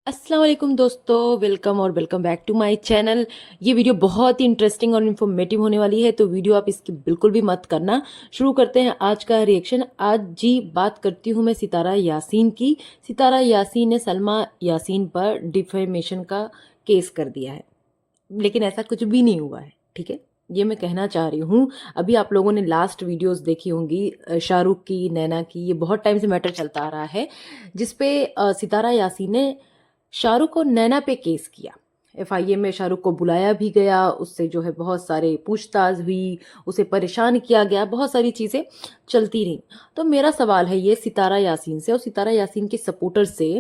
अस्सलाम वालेकुम दोस्तों, वेलकम और welcome back to my channel. ये वीडियो बहुत ही इंटरेस्टिंग और इन्फॉर्मेटिव होने वाली है, तो वीडियो आप इसकी बिल्कुल भी मत करना। शुरू करते हैं आज का रिएक्शन। आज जी बात करती हूँ मैं सितारा यासीन की। सितारा यासीन ने सलमा यासीन पर डिफेमेशन का केस कर दिया है, लेकिन ऐसा कुछ भी नहीं हुआ है। ठीक है, ये मैं कहना चाह रही हूँ। अभी आप लोगों ने लास्ट वीडियोस देखी होंगी शाहरुख की, नैना की। ये बहुत टाइम से मैटर चलता आ रहा है, जिसपे सितारा यासीन ने शाहरुख और नैना पे केस किया। एफआईए में शाहरुख को बुलाया भी गया, उससे जो है बहुत सारे पूछताछ हुई, उसे परेशान किया गया, बहुत सारी चीज़ें चलती रहीं। तो मेरा सवाल है ये सितारा यासीन से और सितारा यासीन के सपोर्टर से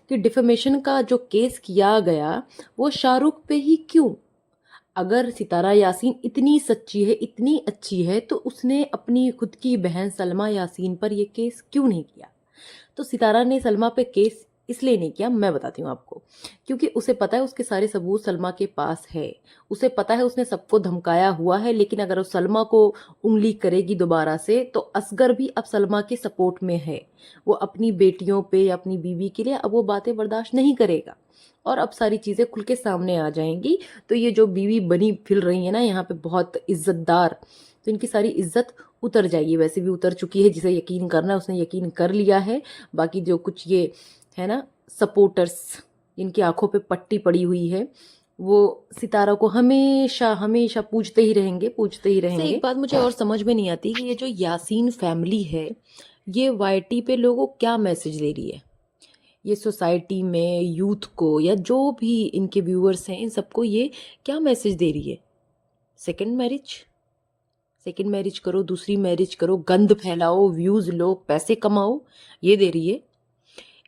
कि डिफेमेशन का जो केस किया गया वो शाहरुख पे ही क्यों? अगर सितारा यासीन इतनी सच्ची है, इतनी अच्छी है, तो उसने अपनी खुद की बहन सलमा यासीन पर यह केस क्यों नहीं किया? तो सितारा ने सलमा पे केस इसलिए नहीं किया, मैं बताती हूँ आपको। क्योंकि उसे पता है उसके सारे सबूत सलमा के पास है। उसे पता है उसने सबको धमकाया हुआ है, लेकिन अगर वो सलमा को उंगली करेगी दोबारा से तो असगर भी अब सलमा के सपोर्ट में है। वो अपनी बेटियों पे, अपनी बीवी के लिए अब वो बातें बर्दाश्त नहीं करेगा और अब सारी चीज़ें खुल के सामने आ जाएंगी। तो ये जो बीवी बनी फिर रही है ना यहाँ पे बहुत इज्जतदार, तो इनकी सारी इज्जत उतर जाएगी। वैसे भी उतर चुकी है, जिसे यकीन करना है उसने यकीन कर लिया है। बाकी जो कुछ ये है ना सपोर्टर्स, इनकी आंखों पे पट्टी पड़ी हुई है, वो सितारा को हमेशा हमेशा पूछते ही रहेंगे, पूछते ही रहेंगे। एक बात मुझे और समझ में नहीं आती कि ये जो यासीन फैमिली है, ये वाईटी पे लोगों को क्या मैसेज दे रही है? ये सोसाइटी में यूथ को या जो भी इनके व्यूअर्स हैं, इन सबको ये क्या मैसेज दे रही है? सेकंड मैरिज, सेकंड मैरिज करो, दूसरी मैरिज करो, गंद फैलाओ, व्यूज लो, पैसे कमाओ, ये दे रही है।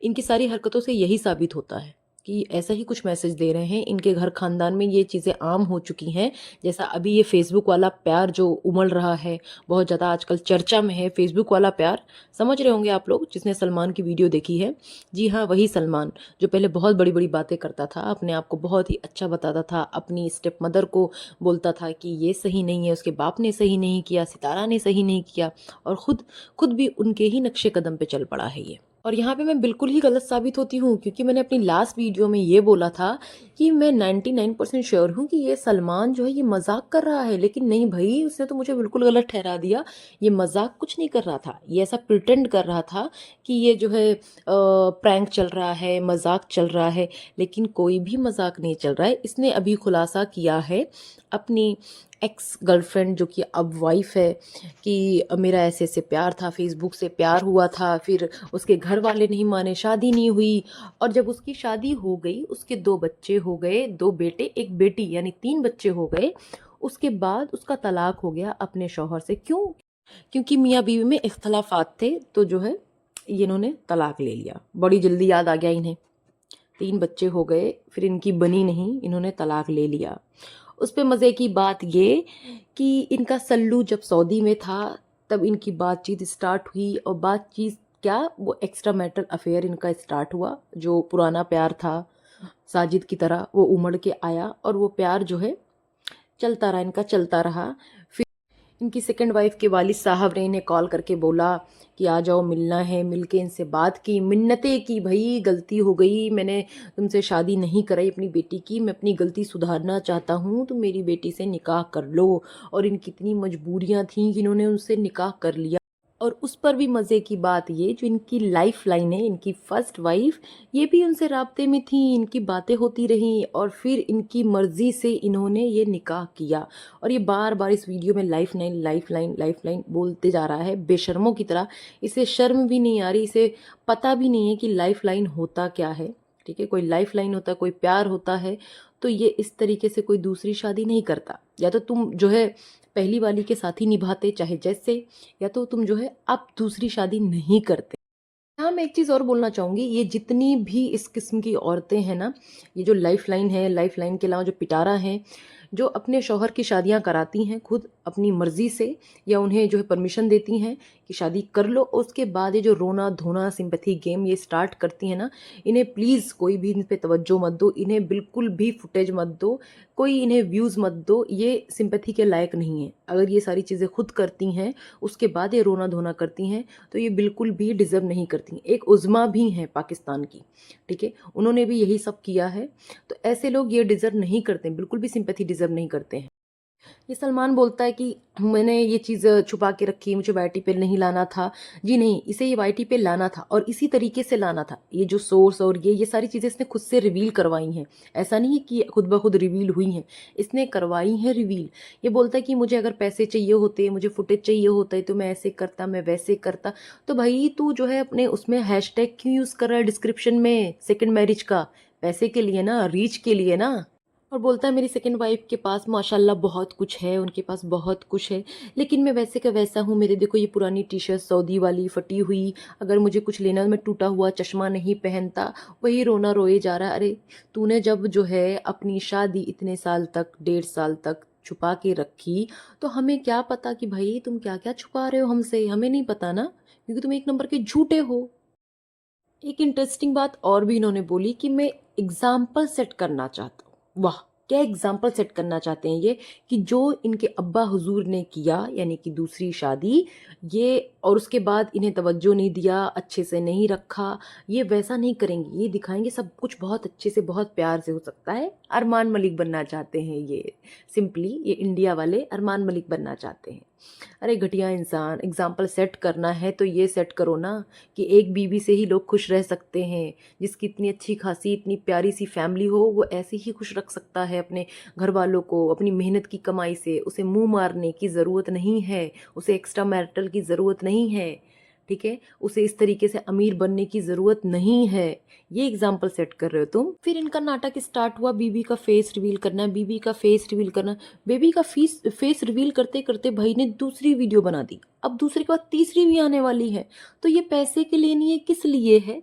इनकी सारी हरकतों से यही साबित होता है कि ऐसा ही कुछ मैसेज दे रहे हैं। इनके घर खानदान में ये चीज़ें आम हो चुकी हैं। जैसा अभी ये फेसबुक वाला प्यार जो उमड़ रहा है, बहुत ज़्यादा आजकल चर्चा में है फेसबुक वाला प्यार। समझ रहे होंगे आप लोग जिसने सलमान की वीडियो देखी है। जी हाँ, वही सलमान जो पहले बहुत बड़ी बड़ी बातें करता था, अपने आप को बहुत ही अच्छा बताता था, अपनी स्टेप मदर को बोलता था कि ये सही नहीं है, उसके बाप ने सही नहीं किया, सितारा ने सही नहीं किया, और खुद खुद भी उनके ही नक्शे कदम पे चल पड़ा है ये। और यहाँ पे मैं बिल्कुल ही गलत साबित होती हूँ, क्योंकि मैंने अपनी लास्ट वीडियो में ये बोला था कि मैं 99% श्योर हूँ कि ये सलमान जो है ये मजाक कर रहा है। लेकिन नहीं भाई, उसने तो मुझे बिल्कुल गलत ठहरा दिया। ये मजाक कुछ नहीं कर रहा था, ये ऐसा प्रिटेंड कर रहा था कि ये जो है प्रैंक चल रहा है, मजाक चल रहा है। लेकिन कोई भी मजाक नहीं चल रहा है। इसने अभी खुलासा किया है अपनी एक्स गर्लफ्रेंड जो कि अब वाइफ है कि मेरा ऐसे ऐसे प्यार था, फेसबुक से प्यार हुआ था, फिर उसके घर वाले नहीं माने, शादी नहीं हुई। और जब उसकी शादी हो गई, उसके 2 बच्चे हो गए, 2 बेटे 1 बेटी, यानी 3 बच्चे हो गए। उसके बाद उसका तलाक हो गया अपने शौहर से। क्यों? क्योंकि मियाँ बीवी में इख्तलाफात थे, तो जो है ये इन्होंने तलाक ले लिया। बड़ी जल्दी याद आ गया इन्हें। 3 बच्चे हो गए, फिर इनकी बनी नहीं, इन्होंने तलाक ले लिया। उस पे मज़े की बात ये कि इनका सल्लू जब सऊदी में था तब इनकी बातचीत स्टार्ट हुई, और बातचीत क्या, वो एक्स्ट्रा मैरिटल अफेयर इनका स्टार्ट हुआ। जो पुराना प्यार था साजिद की तरह, वो उमड़ के आया, और वो प्यार जो है चलता रहा, इनका चलता रहा। फिर इनकी सेकंड वाइफ के वालिद साहब ने इन्हें कॉल करके बोला कि आ जाओ, मिलना है। मिलके इनसे बात की, मिन्नतें की, भाई गलती हो गई, मैंने तुमसे शादी नहीं कराई अपनी बेटी की, मैं अपनी गलती सुधारना चाहता हूँ, तो मेरी बेटी से निकाह कर लो। और इनकी इतनी मजबूरियाँ थीं कि इन्होंने उनसे निकाह कर लिया। और उस पर भी मज़े की बात ये, जो इनकी लाइफ लाइन है, इनकी फर्स्ट वाइफ, ये भी उनसे राब्ते में थी, इनकी बातें होती रहीं, और फिर इनकी मर्ज़ी से इन्होंने ये निकाह किया। और ये बार बार इस वीडियो में life line life line life line बोलते जा रहा है बेशर्मों की तरह। इसे शर्म भी नहीं आ रही, इसे पता भी नहीं है कि लाइफ लाइन होता क्या है। ठीक है, कोई लाइफ लाइन होता है, कोई प्यार होता है, तो ये इस तरीके से कोई दूसरी शादी नहीं करता। या तो तुम जो है पहली वाली के साथ ही निभाते चाहे जैसे, या तो तुम जो है अब दूसरी शादी नहीं करते। हाँ, मैं एक चीज़ और बोलना चाहूँगी, ये जितनी भी इस किस्म की औरतें हैं ना, ये जो लाइफ लाइन है, लाइफ लाइन के अलावा जो पिटारा हैं, जो अपने शौहर की शादियां कराती हैं खुद अपनी मर्जी से, या उन्हें जो है परमिशन देती हैं कि शादी कर लो, उसके बाद ये जो रोना धोना सिंपैथी गेम ये स्टार्ट करती है ना, इन्हें प्लीज़ कोई भी इन पे तवज्जो मत दो, इन्हें बिल्कुल भी फुटेज मत दो, कोई इन्हें व्यूज़ मत दो, ये सिंपैथी के लायक नहीं है। अगर ये सारी चीज़ें खुद करती हैं उसके बाद ये रोना धोना करती हैं तो ये बिल्कुल भी डिज़र्व नहीं करती। एक उज़्मा भी हैं पाकिस्तान की, ठीक है, उन्होंने भी यही सब किया है। तो ऐसे लोग ये डिज़र्व नहीं करते, बिल्कुल भी सिंपैथी डिज़र्व नहीं करते हैं। ये सलमान बोलता है कि मैंने ये चीज़ छुपा के रखी, मुझे वाईटी पे नहीं लाना था। जी नहीं, इसे ये वाईटी पे लाना था और इसी तरीके से लाना था। ये जो सोर्स और ये सारी चीज़ें इसने खुद से रिवील करवाई हैं। ऐसा नहीं है कि खुद ब खुद रिवील हुई हैं, इसने करवाई हैं रिवील। ये बोलता है कि मुझे अगर पैसे चाहिए होते, मुझे फुटेज चाहिए होता है तो मैं ऐसे करता, मैं वैसे करता। तो भाई तू जो है अपने उसमें हैशटैग क्यों यूज़ कर रहा है डिस्क्रिप्शन में सेकंड मैरिज का? पैसे के लिए ना, रीच के लिए ना। और बोलता है मेरी सेकंड वाइफ के पास माशाल्लाह बहुत कुछ है, उनके पास बहुत कुछ है, लेकिन मैं वैसे का वैसा हूँ। मेरे देखो ये पुरानी टी शर्ट सऊदी वाली फटी हुई, अगर मुझे कुछ लेना मैं टूटा हुआ चश्मा नहीं पहनता, वही रोना रोए जा रहा है। अरे तूने जब जो है अपनी शादी इतने साल तक, 1.5 साल तक छुपा के रखी, तो हमें क्या पता कि भाई तुम क्या क्या छुपा रहे हो हमसे? हमें नहीं पता ना, क्योंकि तुम एक नंबर के झूठे हो। एक इंटरेस्टिंग बात और भी इन्होंने बोली कि मैं एग्जाम्पल सेट करना चाहता हूँ। वाह, क्या एग्जाम्पल सेट करना चाहते हैं ये, कि जो इनके अब्बा हुजूर ने किया यानी कि दूसरी शादी, ये और उसके बाद इन्हें तवज्जो नहीं दिया, अच्छे से नहीं रखा, ये वैसा नहीं करेंगे। ये दिखाएंगे सब कुछ बहुत अच्छे से, बहुत प्यार से हो सकता है। अरमान मलिक बनना चाहते हैं ये, सिंपली ये इंडिया वाले अरमान मलिक बनना चाहते हैं। अरे घटिया इंसान, एग्जाम्पल सेट करना है तो ये सेट करो ना कि एक बीवी से ही लोग खुश रह सकते हैं। जिसकी इतनी अच्छी खासी इतनी प्यारी सी फैमिली हो, वो ऐसे ही खुश रख सकता है अपने घर वालों को अपनी मेहनत की कमाई से। उसे मुंह मारने की ज़रूरत नहीं है, उसे एक्स्ट्रा मैरिटल की ज़रूरत नहीं है, ठीक है, उसे इस तरीके से अमीर बनने की ज़रूरत नहीं है। ये एग्जाम्पल सेट कर रहे हो तुम। फिर इनका नाटक स्टार्ट हुआ, बीबी का फेस रिवील करना, बीबी का फेस रिवील करना। बेबी का फेस रिवील करते करते भाई ने दूसरी वीडियो बना दी, अब दूसरे के बाद तीसरी भी आने वाली है। तो ये पैसे के लिए नहीं है, किस लिए है?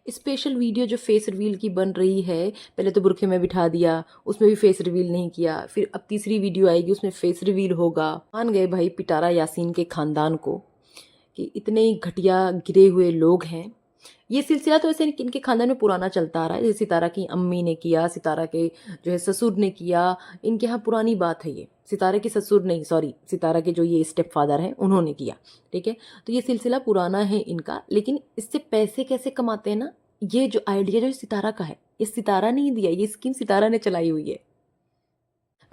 स्पेशल वीडियो जो फेस रिवील की बन रही है, पहले तो बुरखे में बिठा दिया, उसमें भी फेस रिवील नहीं किया, फिर अब तीसरी वीडियो आएगी उसमें फेस रिवील होगा। मान गए भाई पिटारा यासीन के खानदान को कि इतने ही घटिया गिरे हुए लोग हैं। ये सिलसिला तो ऐसे इनके खानदान में पुराना चलता आ रहा है, जैसे सितारा की अम्मी ने किया, सितारा के जो है ससुर ने किया, इनके यहाँ पुरानी बात है ये। सितारा के ससुर नहीं, सॉरी, सितारा के जो ये स्टेप फादर हैं उन्होंने किया, ठीक है। तो ये सिलसिला पुराना है इनका, लेकिन इससे पैसे कैसे कमाते हैं ना, ये जो आइडिया जो सितारा का है, ये सितारा नहीं दिया, ये स्कीम सितारा ने चलाई हुई है।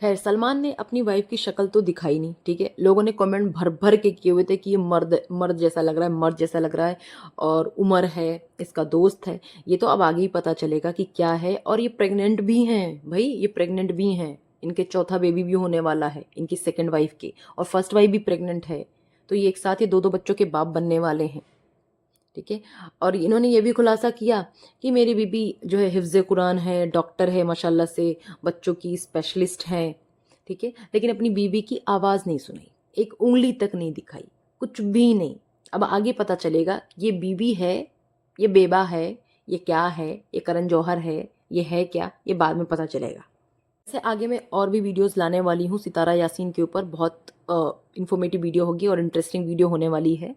खैर, सलमान ने अपनी वाइफ की शक्ल तो दिखाई नहीं, ठीक है। लोगों ने कमेंट भर भर के किए हुए थे कि ये मर्द मर्द जैसा लग रहा है, मर्द जैसा लग रहा है, और उमर है, इसका दोस्त है। ये तो अब आगे ही पता चलेगा कि क्या है। और ये प्रेग्नेंट भी हैं भाई, ये प्रेग्नेंट भी हैं, इनके चौथा बेबी भी होने वाला है इनकी सेकेंड वाइफ के, और फर्स्ट वाइफ भी प्रेग्नेंट है। तो ये एक साथ ये 2-2 बच्चों के बाप बनने वाले हैं, ठीक है। और इन्होंने ये भी खुलासा किया कि मेरी बीबी जो है हिफ्ज़ कुरान है, डॉक्टर है माशाल्लाह से, बच्चों की स्पेशलिस्ट है, ठीक है, लेकिन अपनी बीबी की आवाज़ नहीं सुनाई, एक उंगली तक नहीं दिखाई, कुछ भी नहीं। अब आगे पता चलेगा ये बीबी है, ये बेबा है, ये क्या है, ये करण जौहर है क्या, ये बाद में पता चलेगा। ऐसे आगे मैं और भी वीडियोस लाने वाली हूँ सितारा यासीन के ऊपर, बहुत इन्फॉर्मेटिव वीडियो होगी और इंटरेस्टिंग वीडियो होने वाली है।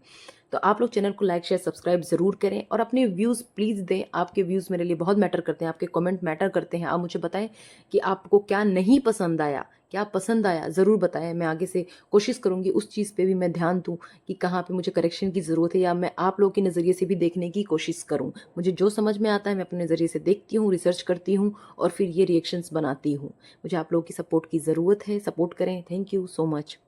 तो आप लोग चैनल को लाइक शेयर सब्सक्राइब ज़रूर करें और अपने व्यूज़ प्लीज़ दें। आपके व्यूज़ मेरे लिए बहुत मैटर करते हैं, आपके कमेंट मैटर करते हैं। आप मुझे बताएं कि आपको क्या नहीं पसंद आया, क्या पसंद आया, ज़रूर बताएं। मैं आगे से कोशिश करूँगी उस चीज़ पे भी मैं ध्यान दूँ कि कहाँ पे मुझे करेक्शन की ज़रूरत है, या मैं आप लोगों के नज़रिए से भी देखने की कोशिश करूँ। मुझे जो समझ में आता है मैं अपने नज़रिए से देखती हूँ, रिसर्च करती हूँ और फिर ये रिएक्शंस बनाती हूँ। मुझे आप लोगों की सपोर्ट की ज़रूरत है, सपोर्ट करें। Thank you so much.